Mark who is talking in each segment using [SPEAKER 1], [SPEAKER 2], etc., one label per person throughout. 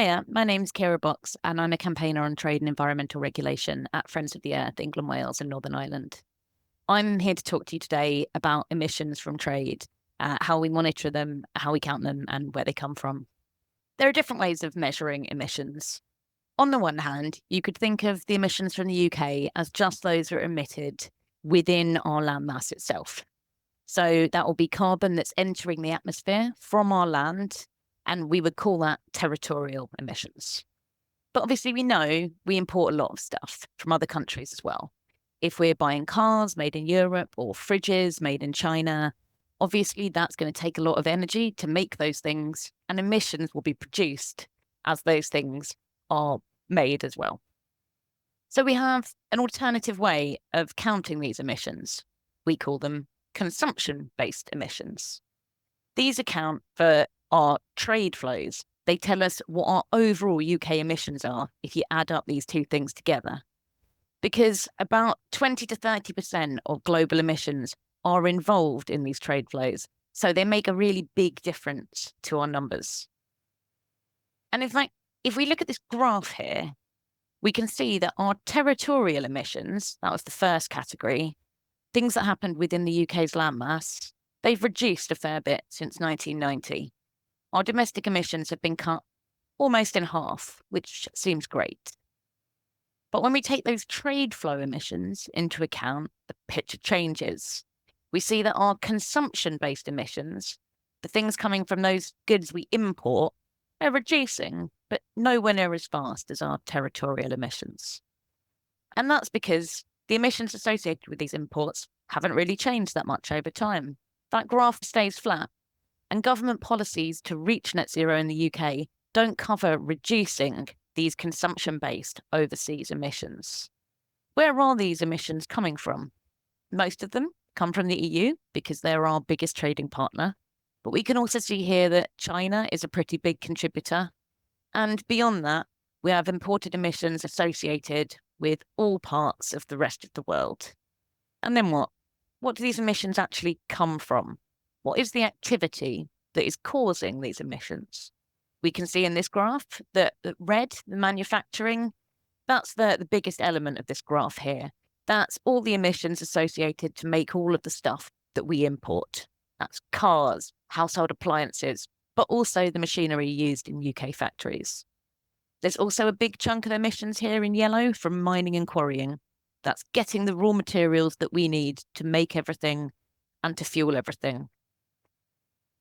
[SPEAKER 1] Hiya, my name's Kierra, and I'm a campaigner on trade and environmental regulation at Friends of the Earth, England, Wales, and Northern Ireland. I'm here to talk to you today about emissions from trade, how we monitor them, how we count them, and where they come from. There are different ways of measuring emissions. On the one hand, you could think of the emissions from the UK as just those that are emitted within our landmass itself. So that will be carbon that's entering the atmosphere from our land, and we would call that territorial emissions. But obviously, we know we import a lot of stuff from other countries as well. If we're buying cars made in Europe or fridges made in China, obviously that's going to take a lot of energy to make those things, and emissions will be produced as those things are made as well. So we have an alternative way of counting these emissions. We call them consumption-based emissions. These account for our trade flows. They tell us what our overall UK emissions are if you add up these two things together. Because about 20 to 30% of global emissions are involved in these trade flows. So they make a really big difference to our numbers. And in fact, if we look at this graph here, we can see that our territorial emissions, that was the first category, things that happened within the UK's landmass, they've reduced a fair bit since 1990. Our domestic emissions have been cut almost in half, which seems great. But when we take those trade flow emissions into account, the picture changes. We see that our consumption-based emissions, the things coming from those goods we import, are reducing, but nowhere near as fast as our territorial emissions. And that's because the emissions associated with these imports haven't really changed that much over time. That graph stays flat, and government policies to reach net zero in the UK don't cover reducing these consumption-based overseas emissions. Where are these emissions coming from? Most of them come from the EU because they're our biggest trading partner. But we can also see here that China is a pretty big contributor. And beyond that, we have imported emissions associated with all parts of the rest of the world. And then what? What do these emissions actually come from? What is the activity that is causing these emissions? We can see in this graph that red, the manufacturing, that's the biggest element of this graph here. That's all the emissions associated to make all of the stuff that we import. That's cars, household appliances, but also the machinery used in UK factories. There's also a big chunk of emissions here in yellow from mining and quarrying. That's getting the raw materials that we need to make everything and to fuel everything.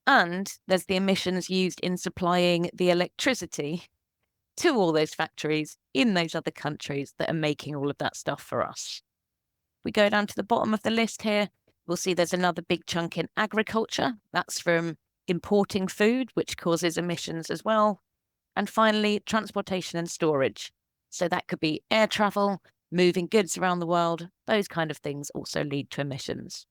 [SPEAKER 1] And there's the emissions used in supplying the electricity to all those factories in those other countries that are making all of that stuff for us. We go down to the bottom of the list here, we'll see there's another big chunk in agriculture. That's from importing food, which causes emissions as well. And finally, transportation and storage. So that could be air travel, moving goods around the world. Those kind of things also lead to emissions.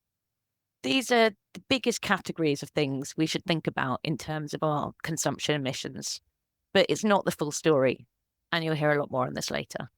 [SPEAKER 1] These are the biggest categories of things we should think about in terms of our consumption emissions. But it's not the full story, and you'll hear a lot more on this later.